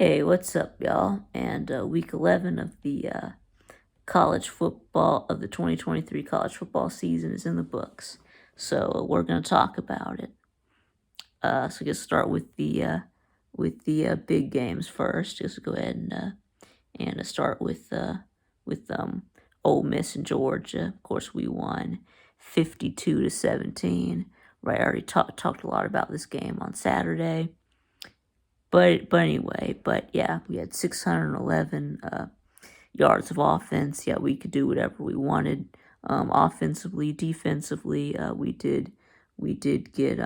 Hey, what's up, y'all? And week 11 of the college football of the 2023 college football season is in the books. So we're going to talk about it. So just start with the big games first. Just go ahead and start with Ole Miss and Georgia. Of course, we won 52-17. Right, I already talked a lot about this game on Saturday. But anyway, yeah, we had 611 yards of offense. Yeah, we could do whatever we wanted. Offensively, defensively, we did get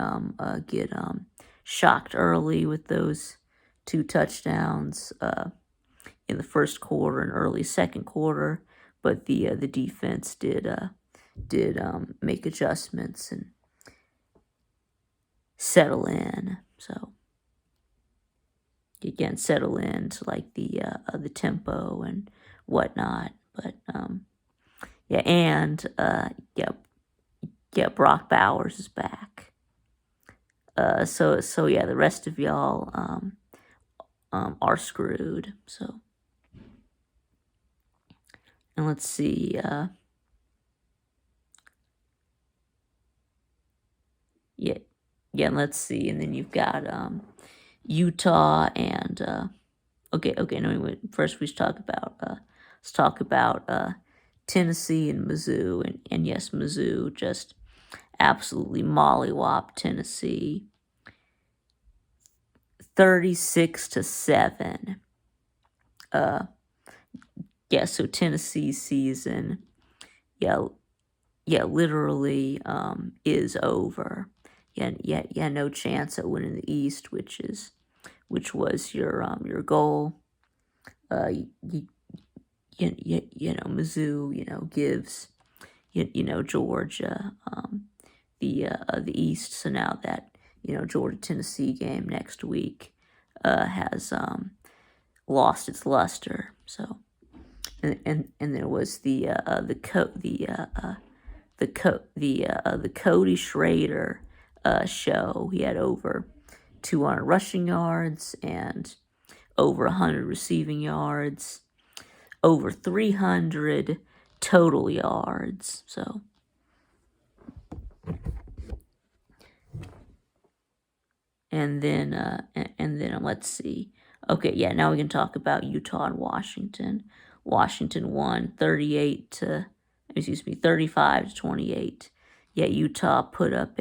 shocked early with those two touchdowns in the first quarter and early second quarter, but the defense did make adjustments and settle in. So again, settle into like the tempo and whatnot. But yeah, and yeah, Brock Bowers is back. So yeah, the rest of y'all are screwed. So, and let's see. Yeah, and let's see. And then you've got Utah and okay. No, first we should talk about let's talk about Tennessee and Mizzou, and yes, Mizzou just absolutely mollywopped Tennessee 36-7. Yeah, so Tennessee's season, yeah, literally is over. Yeah, no chance at winning the East, which was your goal. You know, Mizzou, gives Georgia the East. So now that Georgia Tennessee game next week has lost its luster. So and there was the Cody Schrader show. He had over 200 rushing yards and over 100 receiving yards, over 300 total yards. So and then let's see. Okay, yeah, now we can talk about Utah and Washington. Washington won 35-28. Yeah, Utah put up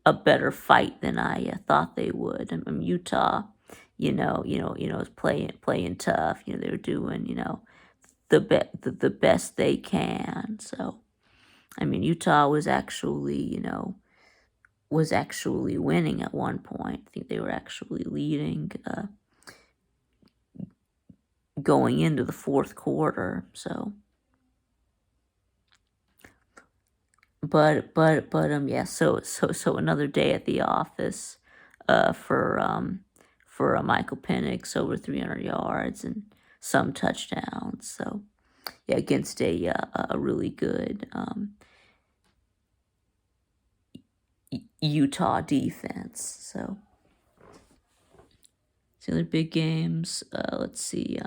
a better fight than I thought they would. I mean, Utah, is playing tough. They were doing the best they can. So I mean, Utah was actually winning at one point. I think they were actually leading going into the fourth quarter. So, but yeah. So another day at the office for Michael Penix, over 300 yards and some touchdowns. So yeah, against a really good Utah defense. So the other big games. Let's see.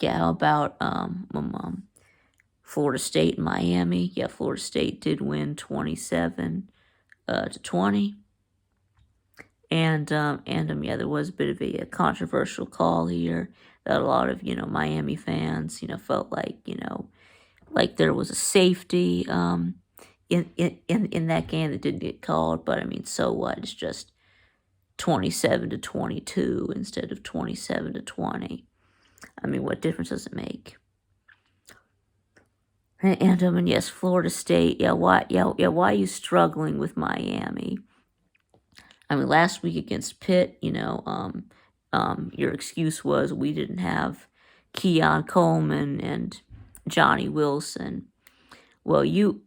Yeah, how about Florida State and Miami? Yeah, Florida State did win 27-20. And yeah, there was a bit of a controversial call here that a lot of Miami fans felt like there was a safety in that game that didn't get called. But I mean, so what? It's just 27-22 instead of 27-20. I mean, what difference does it make? And yes, Florida State. Yeah, why? Yeah. Why are you struggling with Miami? I mean, last week against Pitt, your excuse was we didn't have Keon Coleman and Johnny Wilson. Well, you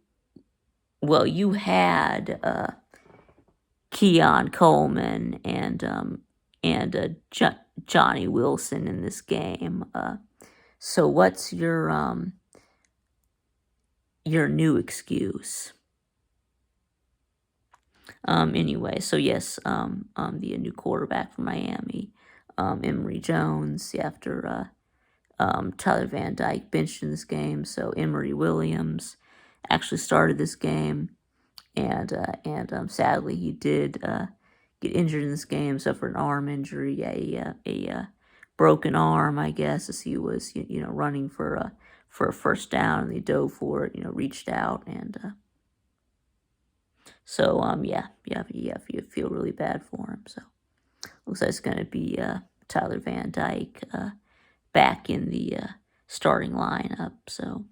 had Keon Coleman and Johnny Wilson in this game. So what's your new excuse? Anyway, so yes, the new quarterback for Miami, Emory Jones, after Tyler Van Dyke benched in this game, so Emory Williams actually started this game, and sadly he did get injured in this game, suffered an arm injury, a broken arm, I guess, as he was running for a first down, and he dove for it, reached out, and so you feel really bad for him. So looks like it's gonna be Tyler Van Dyke back in the starting lineup. So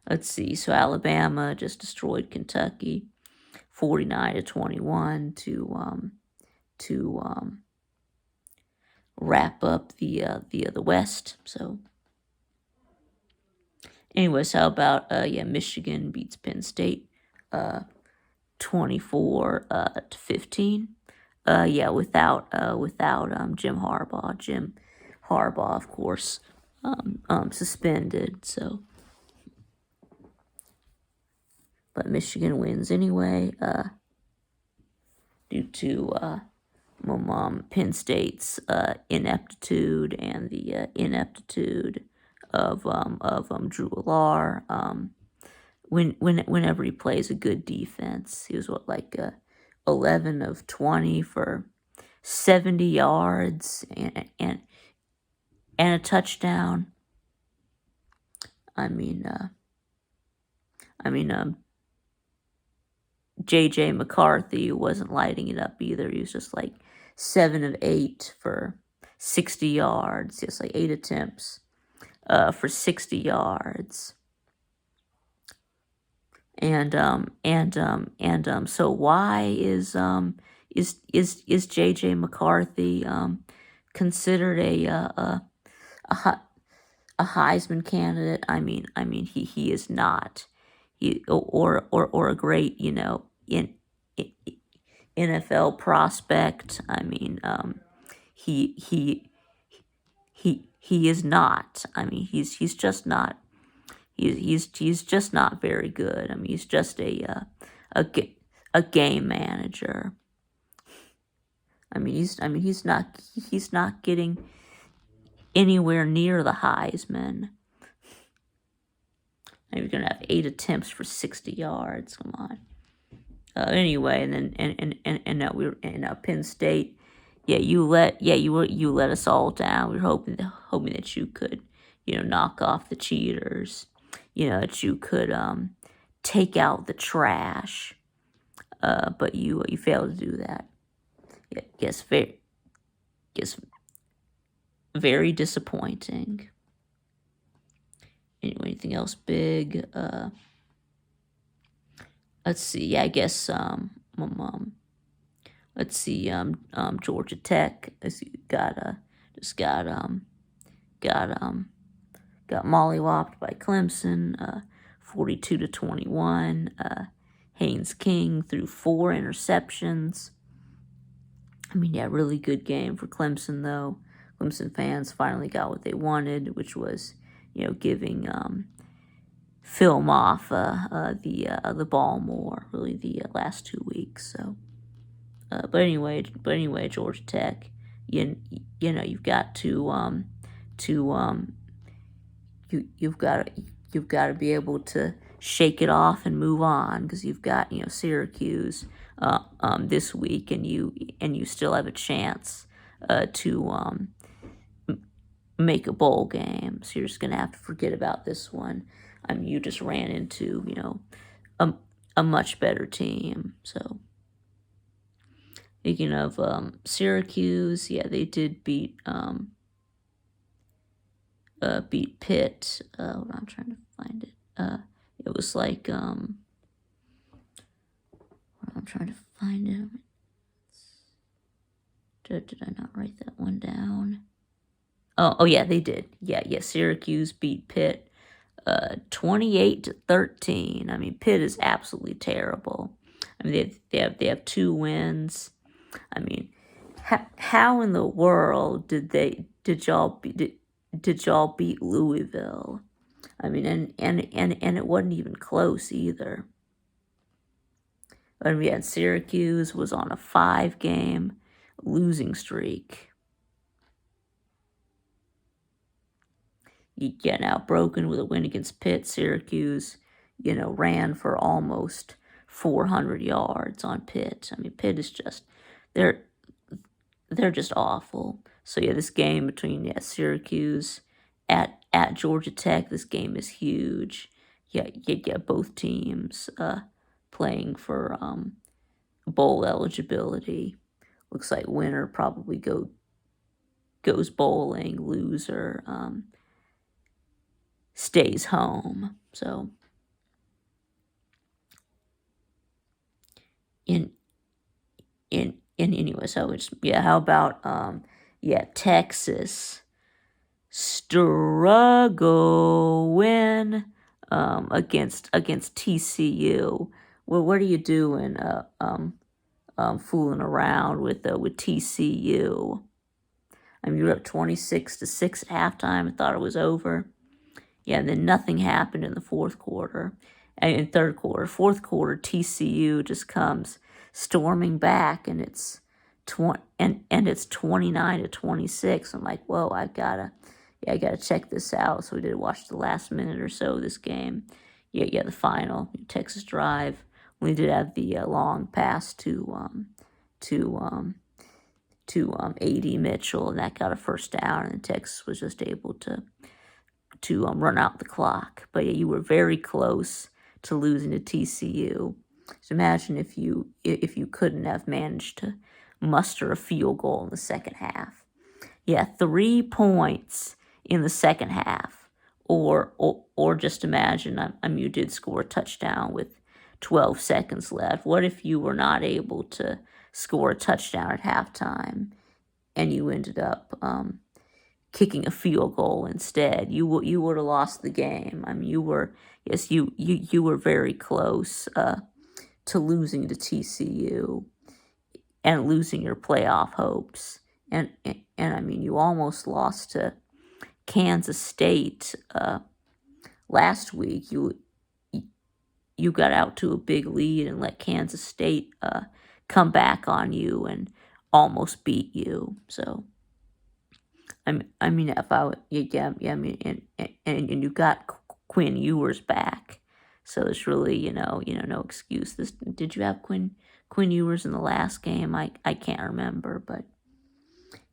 let's see. So Alabama just destroyed Kentucky, 49-21 to wrap up the West. So anyways, how about Michigan beats Penn State, 24-15. Without Jim Harbaugh, of course, suspended. So, but Michigan wins anyway, due to Penn State's ineptitude and the ineptitude of Drew Allar. Whenever he plays a good defense, he was 11 of 20 for 70 yards and a touchdown. JJ McCarthy wasn't lighting it up either. He was just 7 of 8 for 60 yards. Just 8 attempts for 60 yards. And so why is JJ McCarthy considered a Heisman candidate? I mean he is not. He or a great in NFL prospect. He is not. He's just not. He's just not very good. He's just a game manager. He's not getting anywhere near the Heisman. You're gonna have 8 attempts for 60 yards. Come on. Anyway, and then and now we're in Penn State. You let us all down. We were hoping that you could knock off the cheaters. That you could take out the trash. But you failed to do that. Very disappointing. Anyway, anything else big? Let's see. I guess let's see. Georgia Tech got mollywopped by Clemson, 42-21. Haynes King threw 4 interceptions. Really good game for Clemson though. Clemson fans finally got what they wanted, which was giving film off the ball more, really the last 2 weeks. So, but anyway, Georgia Tech, you've got to you've got to be able to shake it off and move on, because you've got Syracuse this week, and you still have a chance to make a bowl game. So you're just gonna have to forget about this one. You just ran into a much better team. So speaking of Syracuse, they did beat Pitt. I'm trying to find it. It was I'm trying to find it. Did I not write that one down? Oh yeah, they did. Syracuse beat Pitt 28-13. Pitt is absolutely terrible. They have 2 wins. How in the world did y'all beat Louisville? And it wasn't even close either. And we had Syracuse was on a 5-game losing streak. You get outbroken with a win against Pitt. Syracuse, ran for almost 400 yards on Pitt. I mean, Pitt is just they're just awful. So yeah, this game between Syracuse at Georgia Tech. This game is huge. Yeah. Both teams playing for bowl eligibility. Looks like winner probably goes bowling. Loser stays home. So anyway, so it's how about Texas struggle win against TCU. Well, what are you doing fooling around with TCU? I mean, you were up 26-6 at halftime. I thought it was over. Yeah, and then nothing happened in the fourth quarter. And in third quarter, fourth quarter, TCU just comes storming back, and it's 29-26. I'm like, whoa, I gotta check this out. So we did watch the last minute or so of this game. Yeah, the final Texas drive. We did have the long pass to A.D. Mitchell, and that got a first down, and Texas was just able to run out the clock. But yeah, you were very close to losing to TCU. So imagine if you couldn't have managed to muster a field goal in the second half. Yeah, 3 points in the second half, or just imagine you did score a touchdown with 12 seconds left. What if you were not able to score a touchdown at halftime, and you ended up kicking a field goal instead? You would have lost the game. I mean, you were very close to losing to TCU and losing your playoff hopes. And I mean, you almost lost to Kansas State last week. You got out to a big lead and let Kansas State come back on you and almost beat you. So I mean, if I would, and you got Quinn Ewers back, so it's really no excuse. Did you have Quinn Ewers in the last game? I can't remember, but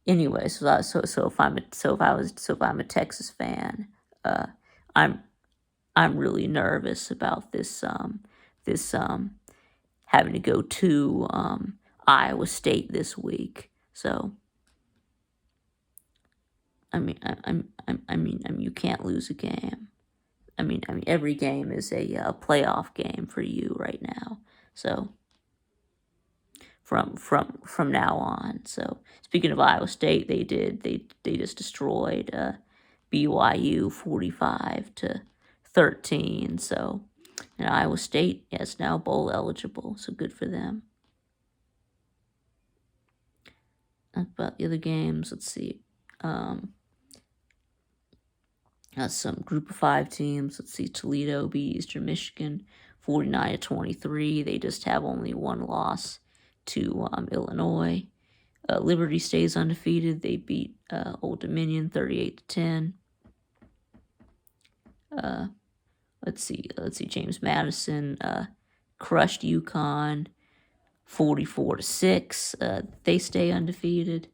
anyway, so if I'm a Texas fan, I'm really nervous about this having to go to Iowa State this week. So I mean, you can't lose a game. I mean, every game is a playoff game for you right now. So from now on. So speaking of Iowa State, they just destroyed BYU 45-13. So, and Iowa State is now bowl eligible. So good for them. About the other games, let's see. Some group of 5 teams. Let's see. Toledo beat Eastern Michigan 49-23. They just have only one loss to Illinois. Liberty stays undefeated. They beat Old Dominion 38-10. Let's see. James Madison crushed UConn 44-6. They stay undefeated.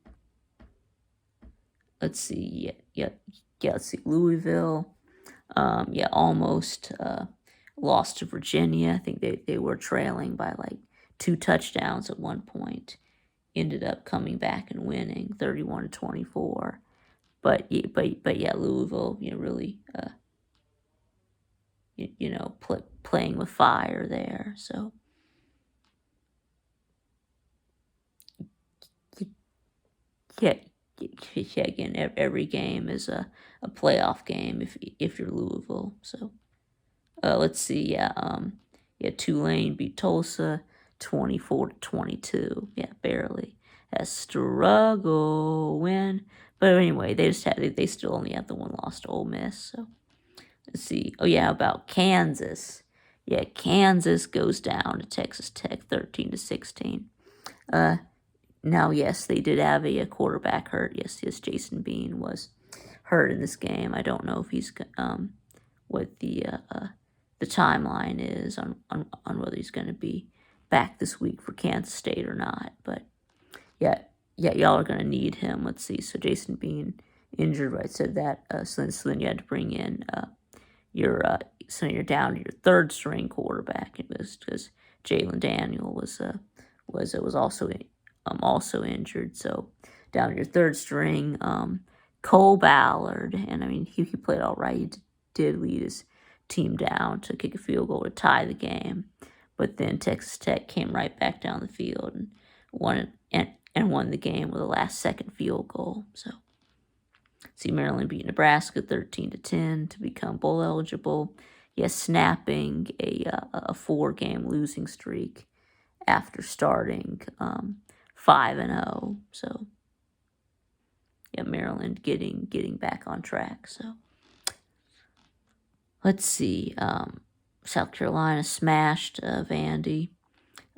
Let's see. Let's see. Louisville. Almost lost to Virginia. I think they were trailing by like 2 touchdowns at one point. Ended up coming back and winning 31-24. But Louisville, really, playing with fire there. So again, every game is a playoff game if you're Louisville. So let's see. Tulane beat Tulsa 24-22. Yeah, barely. A struggle win. But anyway, they still only have the one loss to Ole Miss. So let's see. About Kansas. Yeah, Kansas goes down to Texas Tech 13-16. Now, yes, they did have a quarterback hurt. Yes, Jason Bean was hurt in this game. I don't know if he's what the timeline is on whether he's going to be back this week for Kansas State or not. But yeah, y'all are going to need him. Let's see. So Jason Bean injured, right? Said that. So then you had to bring in your so you're down to your third string quarterback. It was because Jalen Daniel was also injured. So down to your third string, Cole Ballard, and I mean he played all right. He did lead his team down to kick a field goal to tie the game, but then Texas Tech came right back down the field and won the game with a last-second field goal. So, see, Maryland beat Nebraska 13-10 to become bowl eligible. Yes, snapping a 4-game losing streak after starting 5-0. So, yeah, Maryland getting back on track. So, let's see. South Carolina smashed Vandy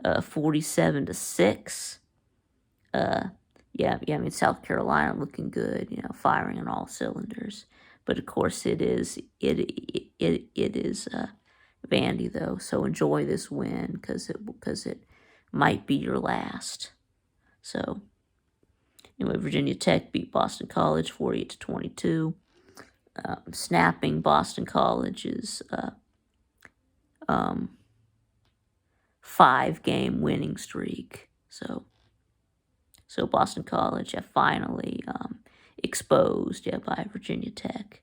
47-6. Yeah, I mean, South Carolina looking good, firing on all cylinders. But of course, it is Vandy though. So enjoy this win because it might be your last. So anyway, Virginia Tech beat Boston College 48-22. Snapping Boston College's 5-game winning streak. So Boston College finally exposed by Virginia Tech.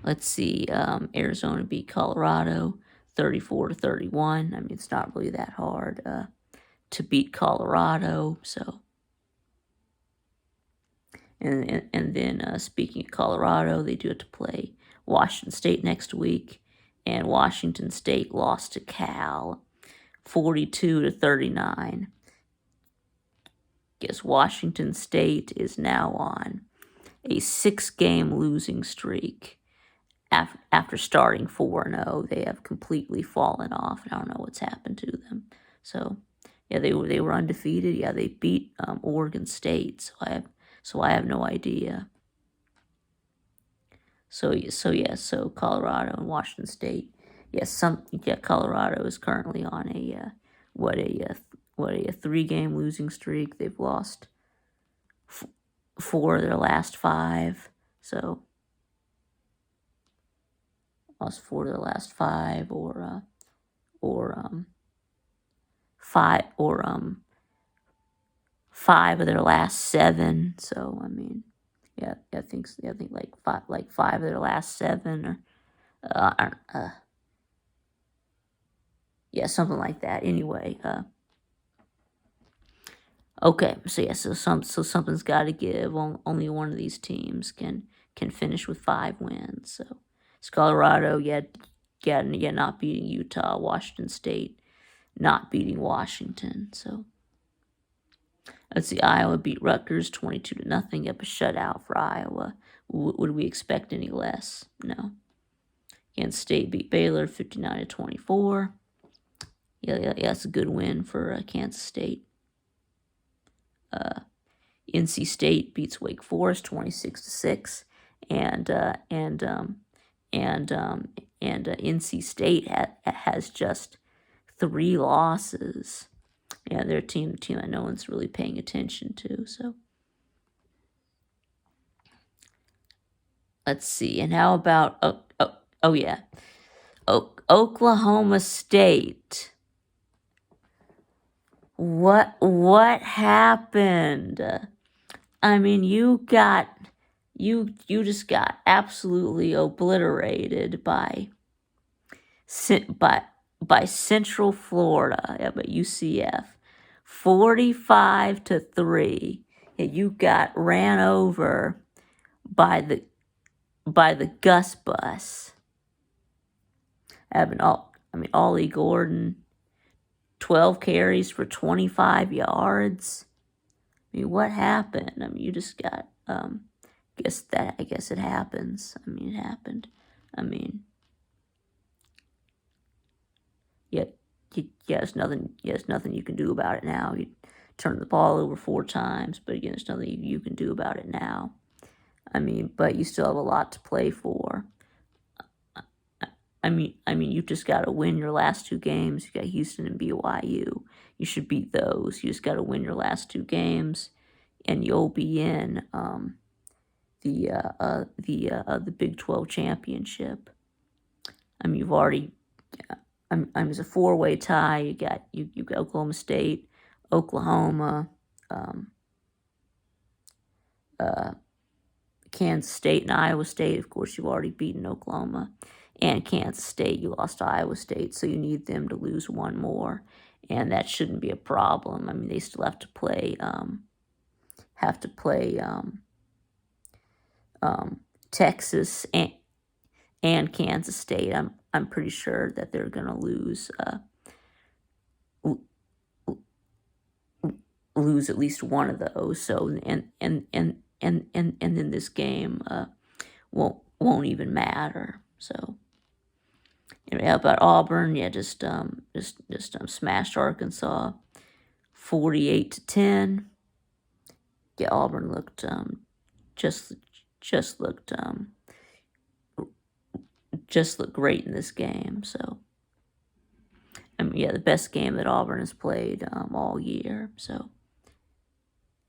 Let's see, Arizona beat Colorado 34-31. I mean, it's not really that hard to beat Colorado. So, and then speaking of Colorado, they do have to play Washington State next week, and Washington State lost to Cal 42-39. Guess Washington State is now on a 6-game losing streak. After starting 4-0, they have completely fallen off, and I don't know what's happened to them. So, yeah, they were undefeated. Yeah, they beat Oregon State. So I have no idea. So Colorado and Washington State. Yes, Colorado is currently on a 3-game losing streak. They've lost 4 of their last 5. So lost 4 of their last 5, or 5 of their last 7. So I mean, yeah, I think like 5 of their last 7, or yeah, something like that. Anyway, okay, so something's got to give. Only one of these teams can finish with 5 wins. So it's Colorado, not beating Utah. Washington State not beating Washington. So let's see, Iowa beat Rutgers 22-0. Yep, a shutout for Iowa. Would we expect any less? No. Kansas State beat Baylor 59-24. Yeah, that's a good win for Kansas State. NC State beats Wake Forest 26-6, and NC State has just 3 losses. Yeah, they're a team that no one's really paying attention to. So let's see. And how about Oklahoma State? What happened? I mean, you just got absolutely obliterated by Central Florida, by UCF, 45-3. Yeah, you got ran over by the Gus Bus. Ollie Gordon, 12 carries for 25 yards. I mean, what happened? I mean, you just got, I guess it happens. I mean, it happened. I mean, yeah, there's nothing you can do about it now. You turn the ball over 4 times, but again, there's nothing you can do about it now. I mean, but you still have a lot to play for. I mean, you just got to win your last 2 games. You got Houston and BYU. You should beat those. You just got to win your last 2 games, and you'll be in the Big 12 championship. I mean, you've already. It's a 4-way tie. You got Oklahoma State, Oklahoma, Kansas State, and Iowa State. Of course, you've already beaten Oklahoma and Kansas State. You lost to Iowa State, so you need them to lose 1 more, and that shouldn't be a problem. I mean, they still have to play. Texas and Kansas State. I'm pretty sure that they're gonna lose lose at least one of those. So and then this game won't even matter. So anyway, how about Auburn? Yeah, just smashed Arkansas 48-10. Yeah, Auburn looked just looked great in this game. So I mean, yeah, the best game that Auburn has played all year. So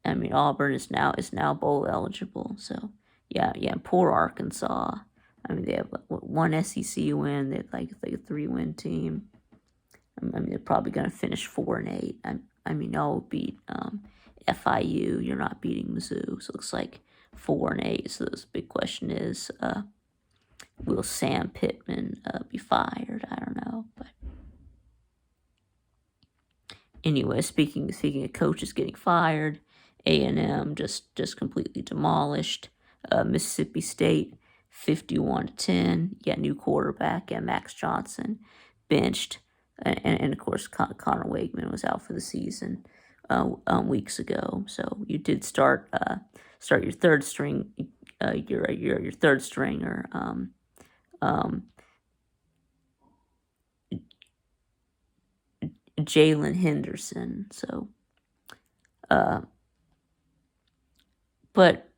I mean, Auburn is now bowl eligible. So yeah, poor Arkansas. I mean, they have one SEC win. They have like a 3-win team. I mean, they're probably going to finish 4-8. I mean, y'all beat FIU. You're not beating Mizzou, so it looks like 4-8. So the big question is, will Sam Pittman be fired? I don't know, but anyway, speaking of coaches getting fired, A&M just completely demolished Mississippi State 51-10. Yeah, new quarterback and Max Johnson benched, and of course Connor Wakeman was out for the season weeks ago. So you did start your third string, your third stringer. Jalen Henderson. So, but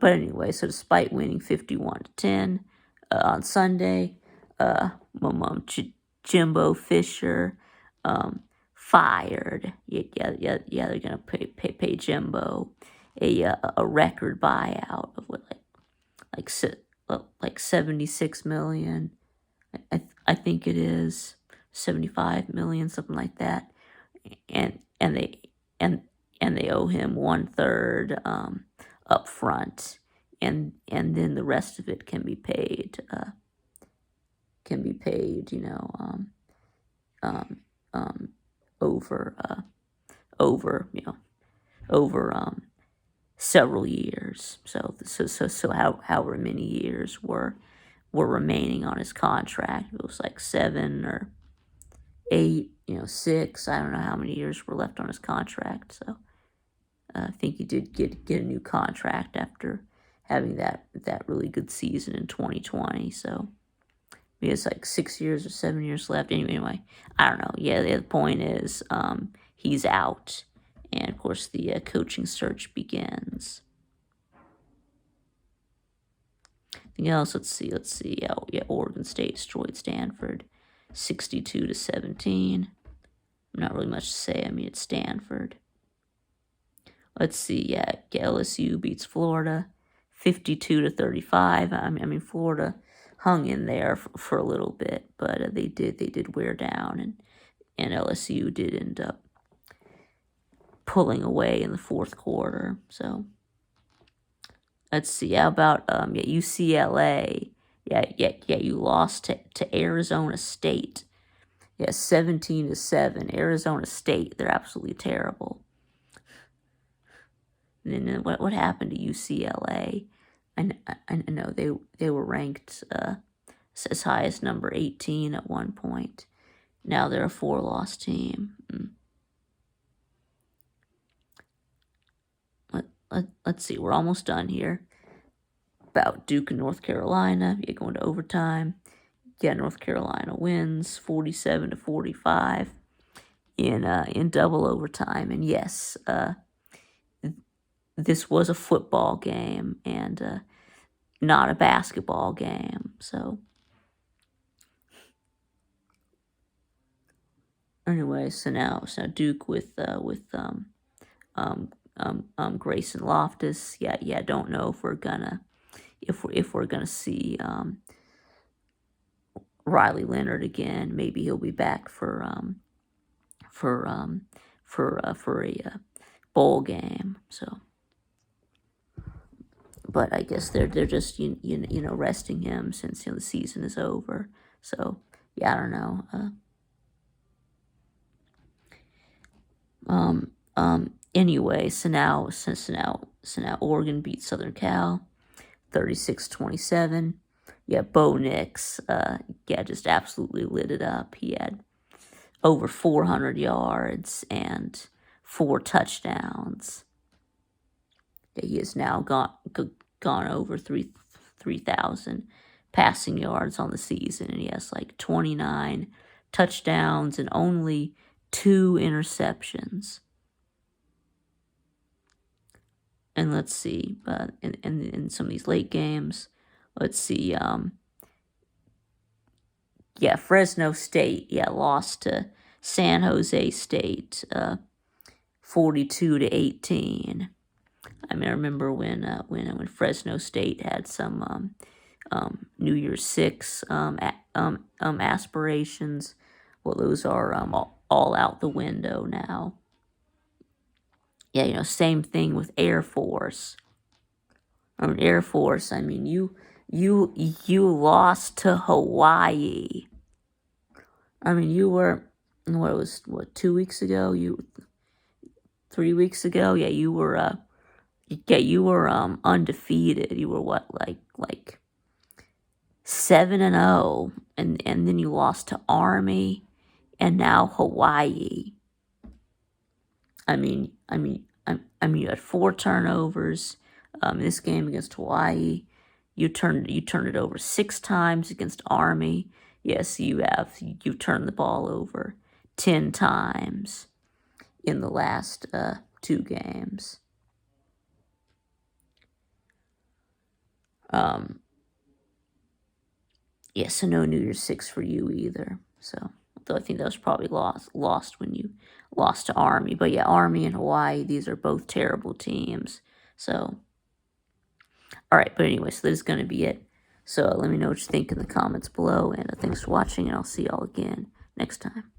anyway. So despite winning 51-10 on Sunday, Jimbo Fisher fired. Yeah. They're gonna pay Jimbo a record buyout of what like $76 million. I think it is $75 million, something like that, and they owe him 1/3 up front, and then the rest of it can be paid. Over several years. So however many years were remaining on his contract. It was like 7 or 8, 6. I don't know how many years were left on his contract. So I think he did get a new contract after having that really good season in 2020. So he has like 6 years or 7 years left. Anyway, I don't know. Yeah, the point is he's out. And of course, the coaching search begins. Anything else? Let's see. Oregon State destroyed Stanford 62-17. Not really much to say. I mean, it's Stanford. Let's see. Yeah, LSU beats Florida 52-35. I mean, Florida hung in there for a little bit, but they did wear down, and LSU did end up pulling away in the fourth quarter. So let's see. How about UCLA? Yeah. You lost to Arizona State. Yeah, 17-7. Arizona State. They're absolutely terrible. And then what happened to UCLA? I know they were ranked as high as number 18 at one point. Now they're a 4-loss team. Let's see. We're almost done here. About Duke and North Carolina. You're going to overtime. Yeah, North Carolina wins 47-45 in double overtime. And yes, this was a football game and not a basketball game. So anyway, so now Duke with Grayson Loftus. Yeah. Don't know if we're gonna see Riley Leonard again. Maybe he'll be back for a bowl game. So, but I guess they're just resting him since the season is over. So yeah, I don't know. Anyway, so now Oregon beat Southern Cal 36-27. Yeah, Bo Nix, just absolutely lit it up. He had over 400 yards and 4 touchdowns. Yeah, he has now gone over 3,000 passing yards on the season, and he has like 29 touchdowns and only 2 interceptions. And let's see, in some of these late games, let's see. Fresno State, lost to San Jose State, 42-18. I mean, I remember when Fresno State had some New Year's Six aspirations. Well, those are all out the window now. Yeah, same thing with Air Force. Air Force. I mean, you lost to Hawaii. I mean, you were 2 weeks ago? 3 weeks ago? Yeah, you were undefeated. You were what, like 7-0, and then you lost to Army, and now Hawaii. I mean, you had 4 turnovers in this game against Hawaii. You turned it over 6 times against Army. Yes, you turned the ball over 10 times in the last 2 games. So no New Year's Six for you either. So, though I think that was probably lost when you lost to Army. But yeah, Army and Hawaii, these are both terrible teams. So, all right. But anyway, so this is going to be it. So let me know what you think in the comments below. And thanks for watching, and I'll see y'all again next time.